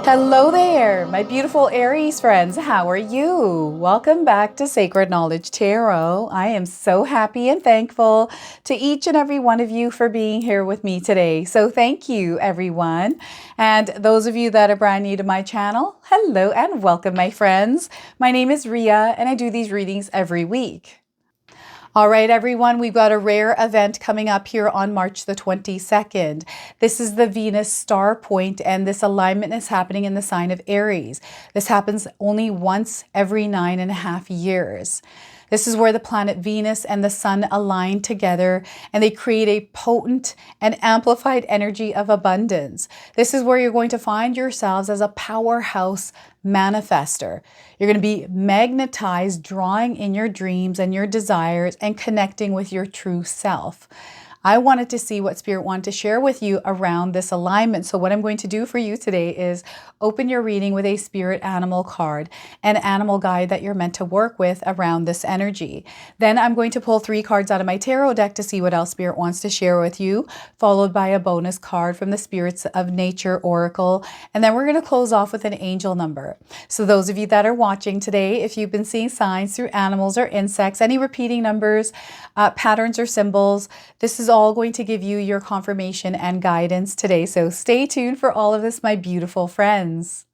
Hello there, my beautiful Aries friends. How are you? Welcome back to Sacred Knowledge Tarot. I am so happy and thankful to each and every one of you for being here with me today. So thank you, everyone. And those of you that are brand new to my channel, hello and welcome, my friends. My name is Ria and I do these readings every week. All right, everyone, we've got a rare event coming up here on March the 22nd. This is the Venus star point, and this alignment is happening in the sign of Aries. This happens only once every 9.5 years. This is where the planet Venus and the sun align together and they create a potent and amplified energy of abundance. This is where you're going to find yourselves as a powerhouse manifester. You're going to be magnetized, drawing in your dreams and your desires and connecting with your true self. I wanted to see what Spirit wanted to share with you around this alignment. So what I'm going to do for you today is open your reading with a spirit animal card, an animal guide that you're meant to work with around this energy. Then I'm going to pull 3 cards out of my tarot deck to see what else Spirit wants to share with you, followed by a bonus card from the Spirits of Nature Oracle. And then we're going to close off with an angel number. So those of you that are watching today, if you've been seeing signs through animals or insects, any repeating numbers, patterns or symbols, this is all going to give you your confirmation and guidance today. So stay tuned for all of this, my beautiful friends.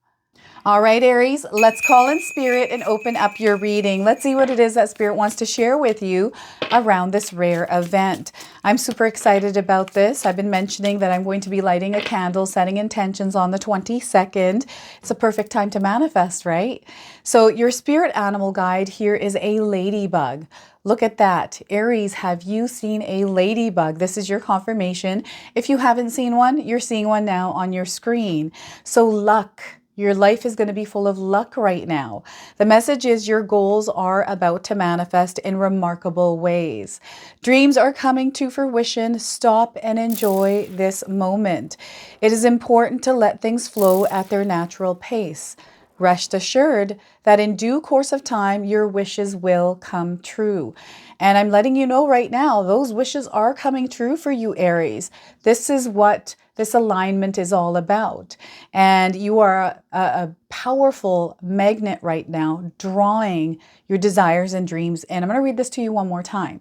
All right, Aries, let's call in Spirit and open up your reading. Let's see what it is that Spirit wants to share with you around this rare event. I'm super excited about this. I've been mentioning that I'm going to be lighting a candle, setting intentions on the 22nd. It's a perfect time to manifest, right? So your spirit animal guide here is a ladybug. Look at that. Aries, have you seen a ladybug? This is your confirmation. If you haven't seen one, you're seeing one now on your screen. So luck. Your life is going to be full of luck right now. The message is your goals are about to manifest in remarkable ways. Dreams are coming to fruition. Stop and enjoy this moment. It is important to let things flow at their natural pace. Rest assured that in due course of time, your wishes will come true. And I'm letting you know right now, those wishes are coming true for you, Aries. This is what this alignment is all about. And you are a powerful magnet right now, drawing your desires and dreams. And I'm going to read this to you one more time.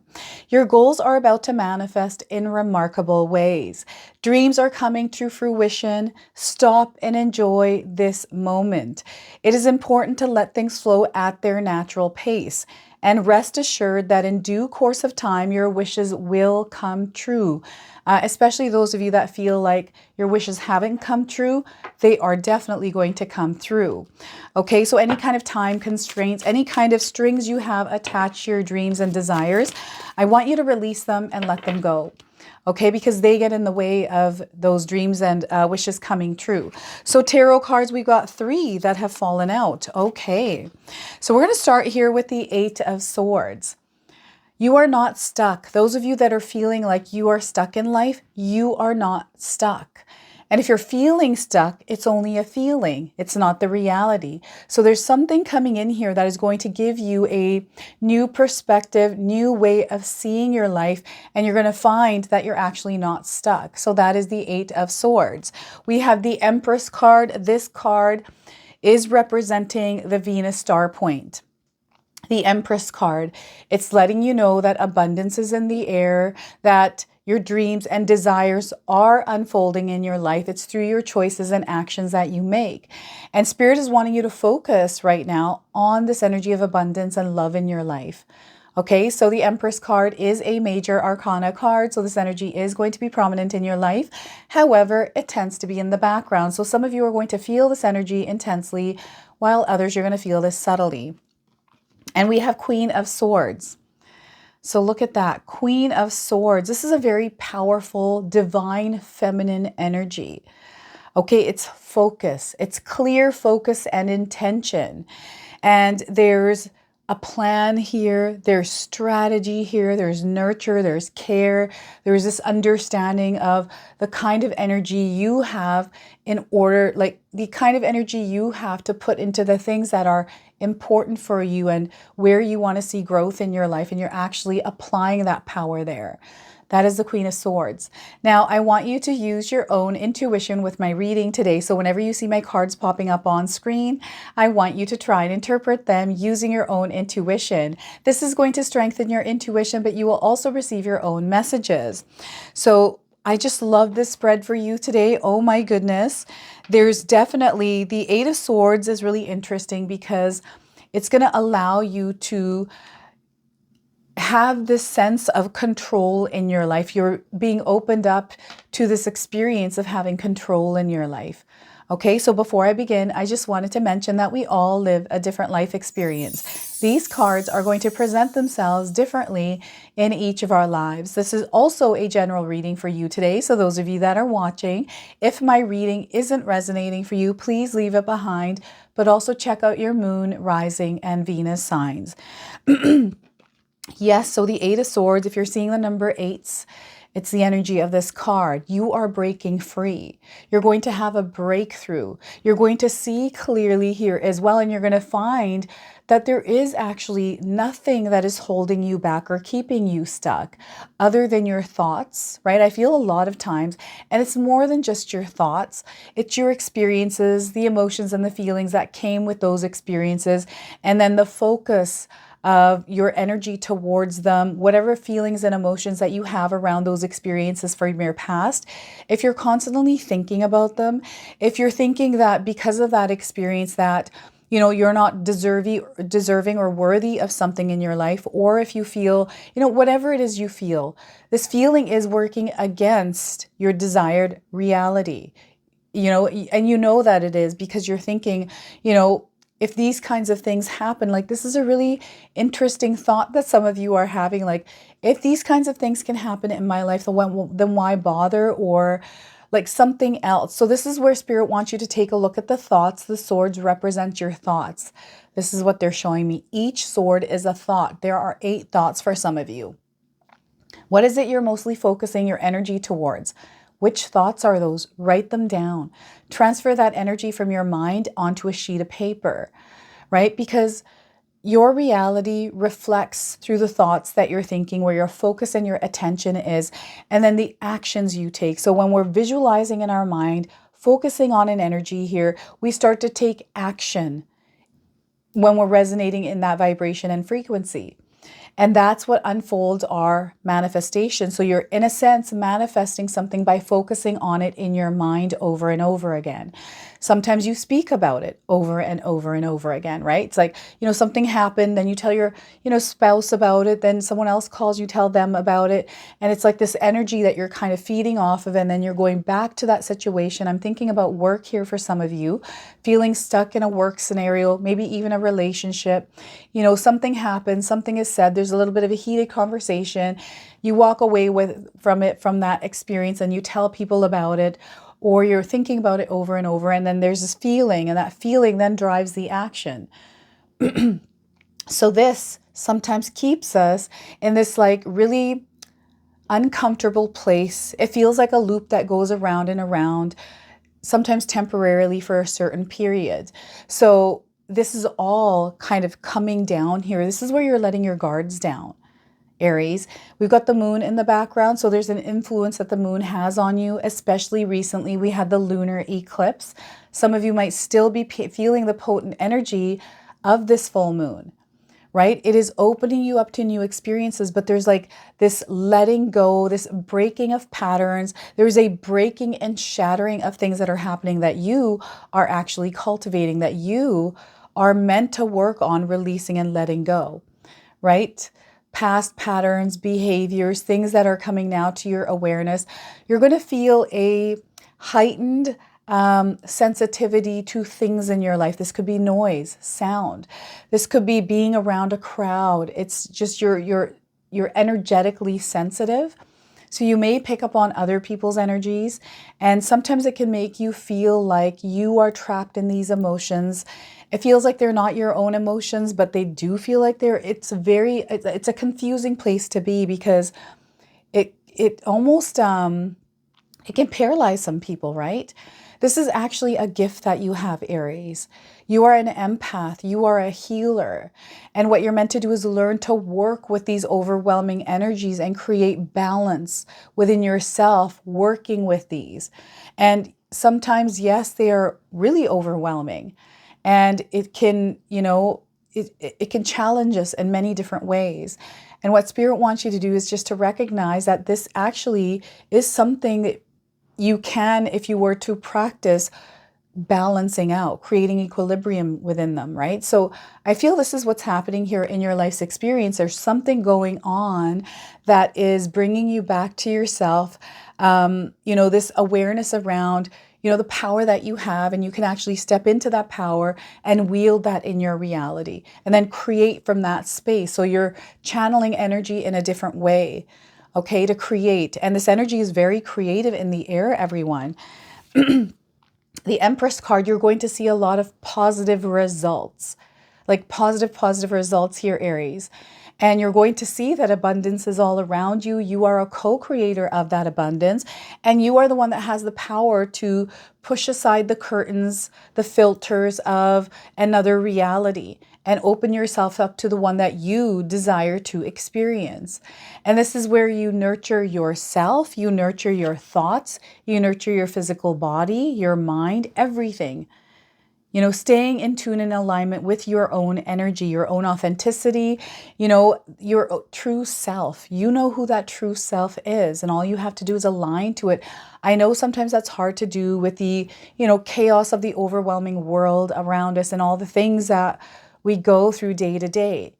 Your goals are about to manifest in remarkable ways. Dreams are coming to fruition. Stop and enjoy this moment. It is important to let things flow at their natural pace. And rest assured that in due course of time, your wishes will come true. Especially those of you that feel like your wishes haven't come true, they are definitely going to come through. Okay, so any kind of time constraints, any kind of strings you have attached to your dreams and desires, I want you to release them and let them go. Okay, because they get in the way of those dreams and wishes coming true. So tarot cards, we got 3 that have fallen out. Okay, so we're going to start here with the 8 of Swords. You are not stuck. Those of you that are feeling like you are stuck in life, you are not stuck. And if you're feeling stuck, it's only a feeling. It's not the reality. So there's something coming in here that is going to give you a new perspective, new way of seeing your life, and you're going to find that you're actually not stuck. So that is the 8 of Swords. We have the Empress card. This card is representing the Venus star point. The Empress card, it's letting you know that abundance is in the air, that your dreams and desires are unfolding in your life. It's through your choices and actions that you make. And Spirit is wanting you to focus right now on this energy of abundance and love in your life. Okay, so the Empress card is a major arcana card, so this energy is going to be prominent in your life. However, it tends to be in the background. So some of you are going to feel this energy intensely, while others you're going to feel this subtly. And we have Queen of Swords. So look at that, Queen of Swords. This is a very powerful, divine, feminine energy. Okay, it's focus. It's clear focus and intention. And there's a plan here. There's strategy here. There's nurture. There's care. There's this understanding of the kind of energy you have in order, like the kind of energy you have to put into the things that are important for you and where you want to see growth in your life. And you're actually applying that power there. That is the Queen of Swords. Now, I want you to use your own intuition with my reading today. So whenever you see my cards popping up on screen, I want you to try and interpret them using your own intuition. This is going to strengthen your intuition, but you will also receive your own messages. So I just love this spread for you today. Oh my goodness. There's definitely the Eight of Swords is really interesting because it's going to allow you to have this sense of control in your life. You're being opened up to this experience of having control in your life. Okay, so before I begin, I just wanted to mention that we all live a different life experience. These cards are going to present themselves differently in each of our lives. This is also a general reading for you today. So those of you that are watching, if my reading isn't resonating for you, please leave it behind, but also check out your moon, rising, and Venus signs. Yes, so the Eight of Swords, if you're seeing the number eights, it's the energy of this card. You are breaking free. You're going to have a breakthrough. You're going to see clearly here as well, and you're going to find that there is actually nothing that is holding you back or keeping you stuck other than your thoughts, right? I feel a lot of times, and it's more than just your thoughts. It's your experiences, the emotions and the feelings that came with those experiences, and then the focus of your energy towards them, whatever feelings and emotions that you have around those experiences from your past. If you're constantly thinking about them, if you're thinking that because of that experience that, you know, you're not deserving or worthy of something in your life, or if you feel, you know, whatever it is you feel, this feeling is working against your desired reality, you know, and you know that it is because you're thinking, you know, if these kinds of things happen, like this is a really interesting thought that some of you are having, like if these kinds of things can happen in my life, then why bother, or like something else. So this is where Spirit wants you to take a look at the thoughts. The swords represent your thoughts. This is what they're showing me. Each sword is a thought. There are 8 thoughts for some of you. What is it you're mostly focusing your energy towards? Which thoughts are those? Write them down. Transfer that energy from your mind onto a sheet of paper, right? Because your reality reflects through the thoughts that you're thinking, where your focus and your attention is, and then the actions you take. So when we're visualizing in our mind, focusing on an energy here, we start to take action when we're resonating in that vibration and frequency. And that's what unfolds our manifestation. So you're, in a sense, manifesting something by focusing on it in your mind over and over again. Sometimes you speak about it over and over and over again, right? It's like, you know, something happened, then you tell your, you know, spouse about it, then someone else calls you, tell them about it. And it's like this energy that you're kind of feeding off of, and then you're going back to that situation. I'm thinking about work here for some of you, feeling stuck in a work scenario, maybe even a relationship. You know, something happens, something is said, there's a little bit of a heated conversation. You walk away from that experience, and you tell people about it, or you're thinking about it over and over, and then there's this feeling, and that feeling then drives the action. So this sometimes keeps us in this like really uncomfortable place. It feels like a loop that goes around and around, sometimes temporarily for a certain period. So this is all kind of coming down here. This is where you're letting your guards down, Aries. We've got the moon in the background, so there's an influence that the moon has on you, especially recently. We had the lunar eclipse. Some of you might still be feeling the potent energy of this full moon, right? It is opening you up to new experiences, but there's like this letting go, this breaking of patterns. There's a breaking and shattering of things that are happening that you are actually cultivating, that you are meant to work on releasing and letting go, right? Past patterns, behaviors, things that are coming now to your awareness. You're going to feel a heightened sensitivity to things in your life. This could be noise, sound. This could be being around a crowd. It's just you're energetically sensitive. So you may pick up on other people's energies, and sometimes it can make you feel like you are trapped in these emotions. It feels like they're not your own emotions, but they do feel like they're, it's a confusing place to be, because it almost, it can paralyze some people, right? This is actually a gift that you have, Aries. You are an empath. You are a healer. And what you're meant to do is learn to work with these overwhelming energies and create balance within yourself, working with these. And sometimes, yes, they are really overwhelming. And it can, it can challenge us in many different ways. And what Spirit wants you to do is just to recognize that this actually is something that you can, if you were to practice balancing out, creating equilibrium within them, right? So I feel this is what's happening here in your life's experience. There's something going on that is bringing you back to yourself. This awareness around, the power that you have, and you can actually step into that power and wield that in your reality and then create from that space. So you're channeling energy in a different way, okay, to create. And this energy is very creative in the air, everyone. The Empress card, you're going to see a lot of positive results, like positive results here, Aries. And you're going to see that abundance is all around you. You are a co-creator of that abundance. And you are the one that has the power to push aside the curtains, the filters of another reality, and open yourself up to the one that you desire to experience. And this is where you nurture yourself, you nurture your thoughts, you nurture your physical body, your mind, everything. Staying in tune and alignment with your own energy, your own authenticity, your true self. You know who that true self is, and all you have to do is align to it. I know sometimes that's hard to do with the, chaos of the overwhelming world around us and all the things that we go through day to day.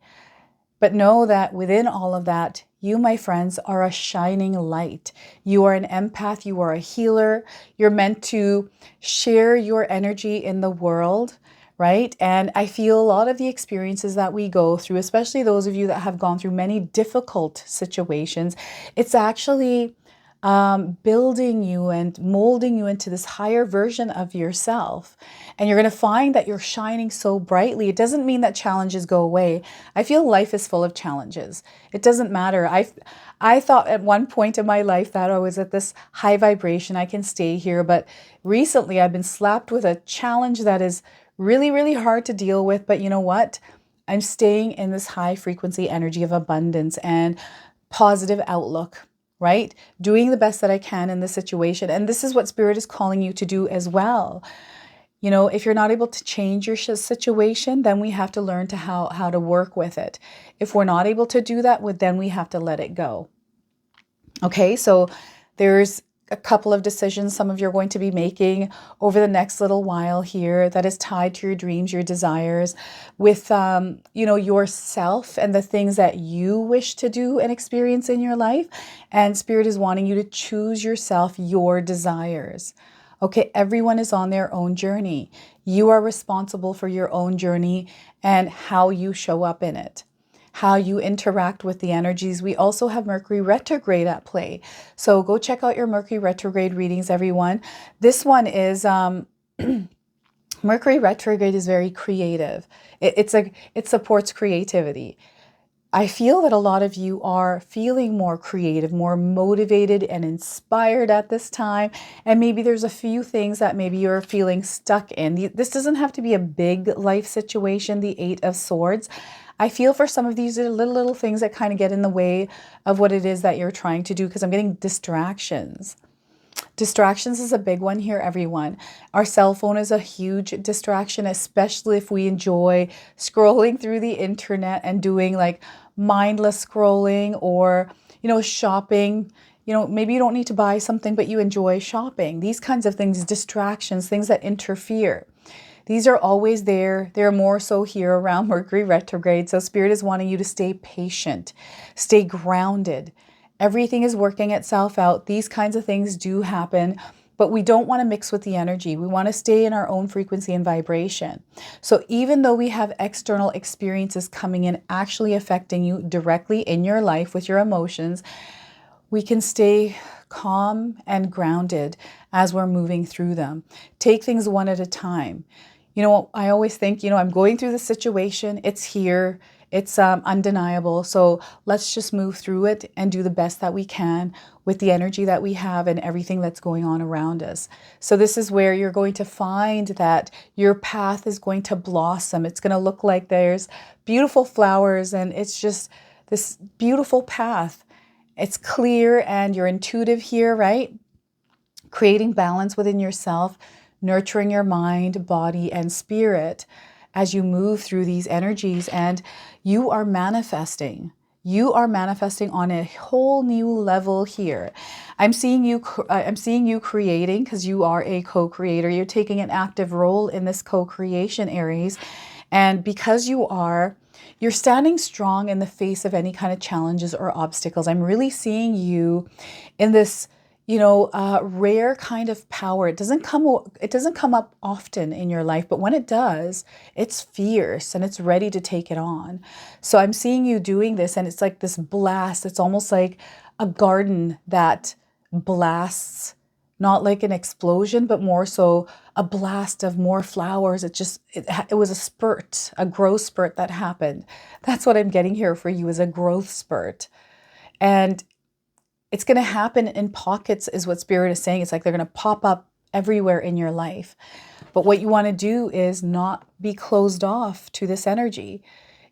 But know that within all of that, you, my friends, are a shining light. You are an empath. You are a healer. You're meant to share your energy in the world, right? And I feel a lot of the experiences that we go through, especially those of you that have gone through many difficult situations, it's actually building you and molding you into this higher version of yourself. And you're going to find that you're shining so brightly. It doesn't mean that challenges go away. I feel life is full of challenges. It doesn't matter. I thought at one point in my life that I was at this high vibration, I can stay here. But recently I've been slapped with a challenge that is really, really hard to deal with. But you know what? I'm staying in this high frequency energy of abundance and positive outlook, right? Doing the best that I can in this situation. And this is what Spirit is calling you to do as well. If you're not able to change your situation, then we have to learn to how to work with it. If we're not able to do that, then we have to let it go. Okay, so there's a couple of decisions some of you are going to be making over the next little while here that is tied to your dreams, your desires, with yourself and the things that you wish to do and experience in your life. And Spirit is wanting you to choose yourself, your desires. Okay, everyone is on their own journey. You are responsible for your own journey and how you show up in it, how you interact with the energies. We also have Mercury retrograde at play. So go check out your Mercury retrograde readings, everyone. This one is, Mercury retrograde is very creative. It supports creativity. I feel that a lot of you are feeling more creative, more motivated and inspired at this time. And maybe there's a few things that maybe you're feeling stuck in. This doesn't have to be a big life situation, the Eight of Swords. I feel for some of these are little things that kind of get in the way of what it is that you're trying to do, because I'm getting distractions. Distractions is a big one here, everyone. Our cell phone is a huge distraction, especially if we enjoy scrolling through the internet and doing like mindless scrolling or, shopping. Maybe you don't need to buy something, but you enjoy shopping. These kinds of things, distractions, things that interfere. These are always there. They're more so here around Mercury retrograde. So Spirit is wanting you to stay patient, stay grounded. Everything is working itself out. These kinds of things do happen, but we don't want to mix with the energy. We want to stay in our own frequency and vibration. So even though we have external experiences coming in, actually affecting you directly in your life with your emotions, we can stay calm and grounded as we're moving through them. Take things one at a time. I always think, I'm going through the situation. It's here. It's undeniable. So let's just move through it and do the best that we can with the energy that we have and everything that's going on around us. So this is where you're going to find that your path is going to blossom. It's going to look like there's beautiful flowers, and it's just this beautiful path. It's clear and you're intuitive here, right? Creating balance within yourself, nurturing your mind, body, and spirit as you move through these energies, and you are manifesting. You are manifesting on a whole new level here. I'm seeing you creating, because you are a co-creator. You're taking an active role in this co-creation, Aries. And because you're standing strong in the face of any kind of challenges or obstacles. I'm really seeing you in this, rare kind of power. It doesn't come up often in your life, but when it does, it's fierce and it's ready to take it on. So I'm seeing you doing this, and it's like this blast. It's almost like a garden that blasts, not like an explosion, but more so a blast of more flowers. It was a spurt, a growth spurt that happened. That's what I'm getting here for you, is a growth spurt. And it's going to happen in pockets, is what Spirit is saying. It's like they're going to pop up everywhere in your life. But what you want to do is not be closed off to this energy.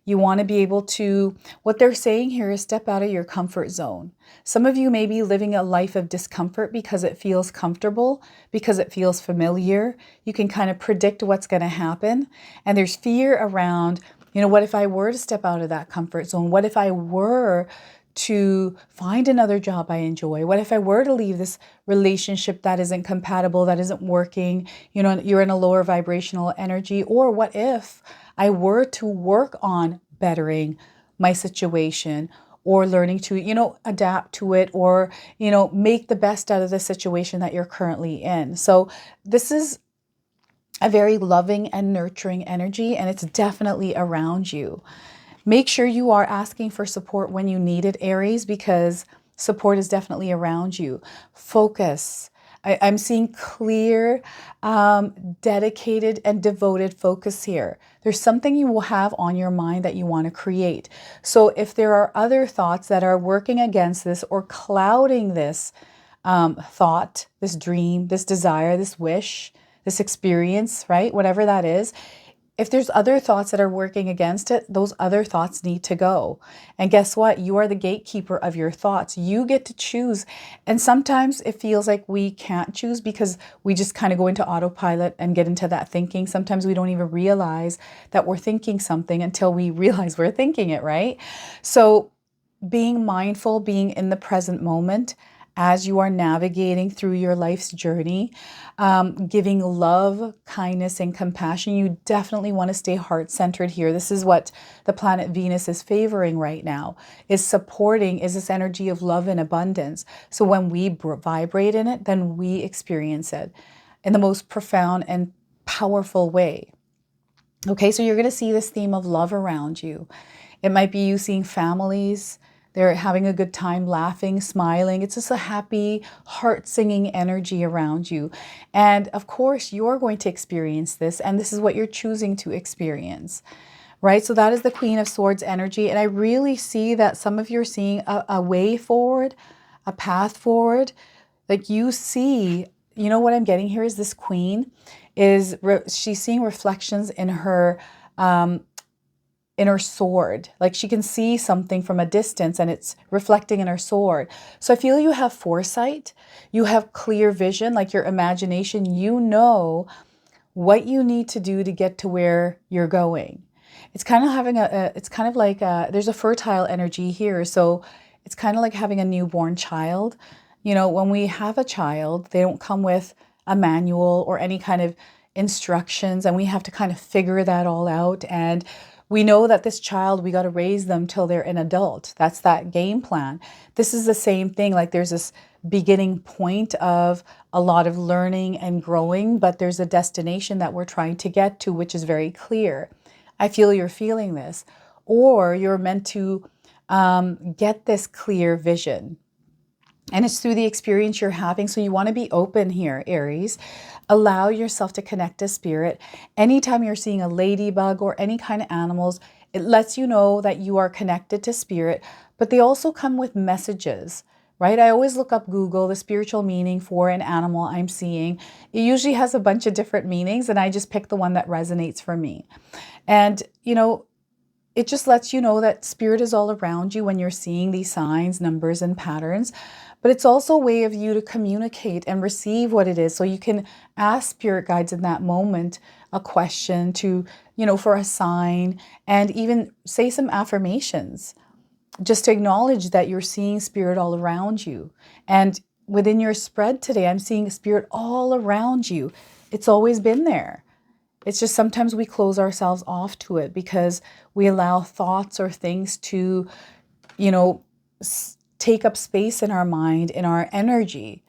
You want to be able to, what they're saying here is step out of your comfort zone. Some of you may be living a life of discomfort because it feels comfortable, because it feels familiar. You can kind of predict what's going to happen. And there's fear around, what if I were to step out of that comfort zone? What if I were to find another job I enjoy? What if I were to leave this relationship that isn't compatible, that isn't working? You're in a lower vibrational energy. Or what if I were to work on bettering my situation, or learning to, adapt to it, or, make the best out of the situation that you're currently in? So this is a very loving and nurturing energy, and it's definitely around you. Make sure you are asking for support when you need it, Aries, because support is definitely around you. Focus. I'm seeing clear, dedicated, and devoted focus here. There's something you will have on your mind that you want to create. So if there are other thoughts that are working against this or clouding this thought, this dream, this desire, this wish, this experience, right? Whatever that is, if there's other thoughts that are working against it, those other thoughts need to go. And guess what? You are the gatekeeper of your thoughts. You get to choose. And sometimes it feels like we can't choose because we just kind of go into autopilot and get into that thinking. Sometimes we don't even realize that we're thinking something until we realize we're thinking it, right? So being mindful, being in the present moment as you are navigating through your life's journey, giving love, kindness, and compassion. You definitely want to stay heart-centered here. This is what the planet Venus is favoring right now, is supporting, is this energy of love and abundance. So when we vibrate in it, then we experience it in the most profound and powerful way. Okay, so you're going to see this theme of love around you. It might be you seeing families. They're having a good time, laughing, smiling. It's just a happy, heart-singing energy around you. And of course, you're going to experience this, and this is what you're choosing to experience, right? So that is the Queen of Swords energy. And I really see that some of you are seeing a way forward, a path forward. Like you see, what I'm getting here is this Queen she's seeing reflections in her sword. Like she can see something from a distance and it's reflecting in her sword. So I feel you have foresight, you have clear vision, like your imagination, you know what you need to do to get to where you're going. It's kind of like there's a fertile energy here. So it's kind of like having a newborn child. When we have a child, they don't come with a manual or any kind of instructions, and we have to kind of figure that all out. And we know that this child, we got to raise them till they're an adult. That's that game plan. This is the same thing. Like there's this beginning point of a lot of learning and growing, but there's a destination that we're trying to get to, which is very clear. I feel you're feeling this, or you're meant to get this clear vision. And it's through the experience you're having. So you want to be open here, Aries. Allow yourself to connect to spirit. Anytime you're seeing a ladybug or any kind of animals, it lets you know that you are connected to spirit, but they also come with messages, right? I always look up Google, the spiritual meaning for an animal I'm seeing. It usually has a bunch of different meanings, and I just pick the one that resonates for me. And, it just lets you know that spirit is all around you when you're seeing these signs, numbers, and patterns. But it's also a way of you to communicate and receive what it is. So you can ask spirit guides in that moment a question for a sign, and even say some affirmations just to acknowledge that you're seeing spirit all around you. And within your spread today, I'm seeing spirit all around you. It's always been there. It's just sometimes we close ourselves off to it because we allow thoughts or things to, take up space in our mind, in our energy,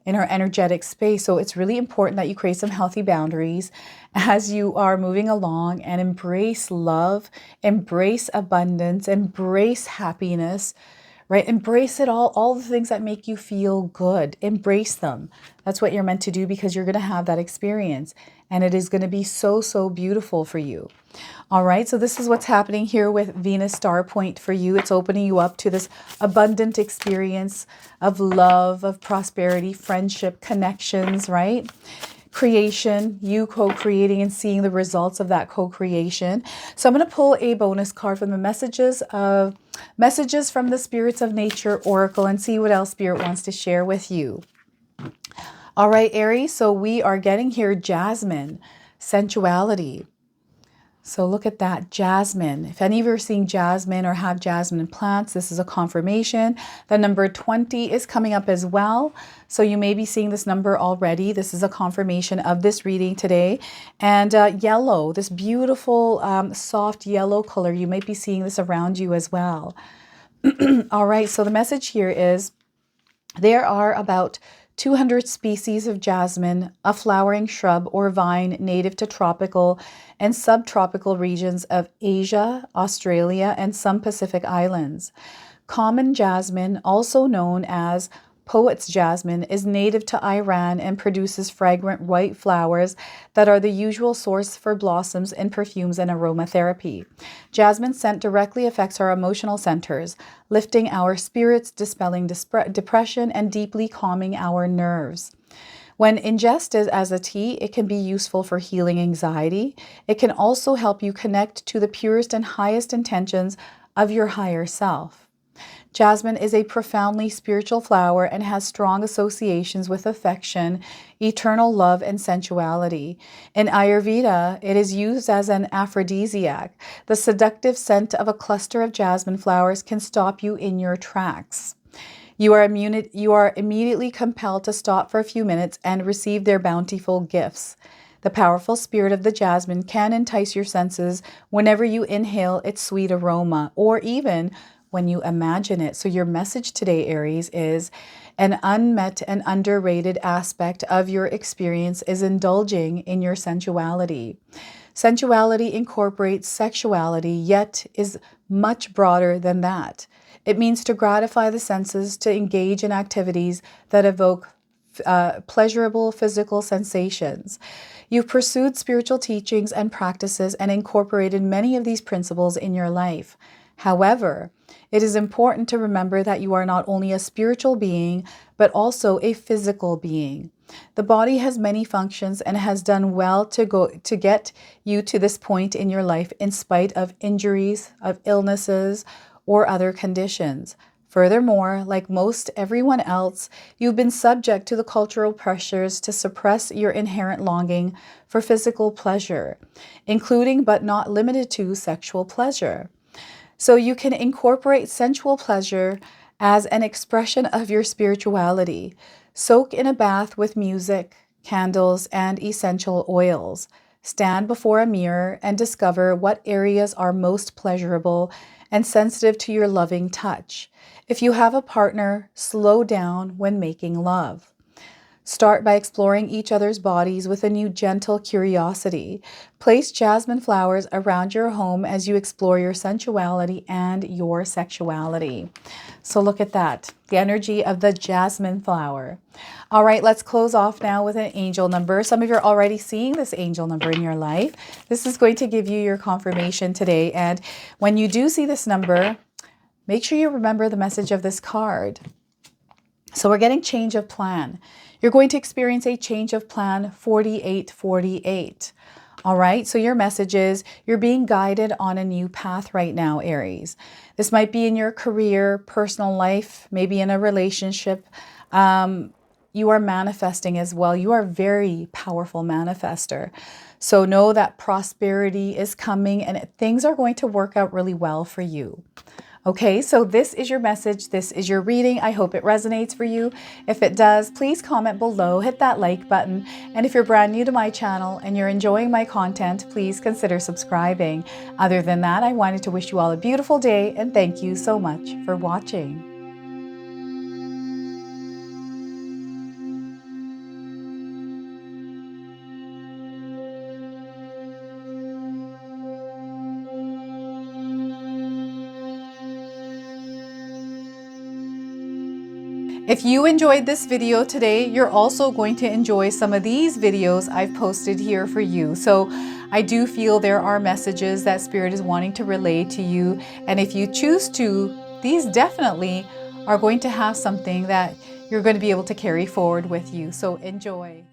in our energetic space. So it's really important that you create some healthy boundaries as you are moving along, and embrace love, embrace abundance, embrace happiness, right? Embrace it all the things that make you feel good. Embrace them. That's what you're meant to do, because you're going to have that experience, and it is going to be so, so beautiful for you. All right, so this is what's happening here with Venus Star Point for you. It's opening you up to this abundant experience of love, of prosperity, friendship, connections, right? Creation, you co-creating and seeing the results of that co-creation. So I'm going to pull a bonus card from the Messages from the Spirits of Nature Oracle and see what else Spirit wants to share with you. All right, Aries, so we are getting here Jasmine, Sensuality. So look at that, jasmine. If any of you are seeing jasmine or have jasmine plants, this is a confirmation. The number 20 is coming up as well. So you may be seeing this number already. This is a confirmation of this reading today. And yellow, this beautiful soft yellow color, you might be seeing this around you as well. All right, so the message here is there are about 200 species of jasmine, a flowering shrub or vine native to tropical and subtropical regions of Asia, Australia, and some Pacific islands. Common jasmine, also known as poet's jasmine, is native to Iran and produces fragrant white flowers that are the usual source for blossoms in perfumes and aromatherapy. Jasmine scent directly affects our emotional centers, lifting our spirits, dispelling depression, and deeply calming our nerves. When ingested as a tea, it can be useful for healing anxiety. It can also help you connect to the purest and highest intentions of your higher self. Jasmine is a profoundly spiritual flower and has strong associations with affection, eternal love, and sensuality. In Ayurveda, it is used as an aphrodisiac. The seductive scent of a cluster of jasmine flowers can stop you in your tracks. You are immediately compelled to stop for a few minutes and receive their bountiful gifts. The powerful spirit of the jasmine can entice your senses whenever you inhale its sweet aroma, or even when you imagine it. So your message today, Aries, is an unmet and underrated aspect of your experience is indulging in your sensuality. Sensuality incorporates sexuality, yet is much broader than that. It means to gratify the senses, to engage in activities that evoke pleasurable physical sensations. You've pursued spiritual teachings and practices and incorporated many of these principles in your life. However, it is important to remember that you are not only a spiritual being, but also a physical being. The body has many functions and has done well to get you to this point in your life in spite of injuries, of illnesses, or other conditions. Furthermore, like most everyone else, you've been subject to the cultural pressures to suppress your inherent longing for physical pleasure, including but not limited to sexual pleasure. So you can incorporate sensual pleasure as an expression of your spirituality. Soak in a bath with music, candles, and essential oils. Stand before a mirror and discover what areas are most pleasurable and sensitive to your loving touch. If you have a partner, slow down when making love. Start by exploring each other's bodies with a new gentle curiosity. Place jasmine flowers around your home as you explore your sensuality and your sexuality. So look at that, the energy of the jasmine flower. All right, let's close off now with an angel number. Some of you are already seeing this angel number in your life. This is going to give you your confirmation today. And when you do see this number, make sure you remember the message of this card. So we're getting change of plan. You're going to experience a change of plan 4848. All right, so your message is you're being guided on a new path right now, Aries. This might be in your career, personal life, maybe in a relationship. You are manifesting as well. You are a very powerful manifester. So know that prosperity is coming and things are going to work out really well for you. Okay, so this is your message. This is your reading. I hope it resonates for you. If it does, please comment below, hit that like button. And if you're brand new to my channel and you're enjoying my content, please consider subscribing. Other than that, I wanted to wish you all a beautiful day and thank you so much for watching. If you enjoyed this video today, you're also going to enjoy some of these videos I've posted here for you. So I do feel there are messages that Spirit is wanting to relay to you. And if you choose to, these definitely are going to have something that you're going to be able to carry forward with you. So enjoy.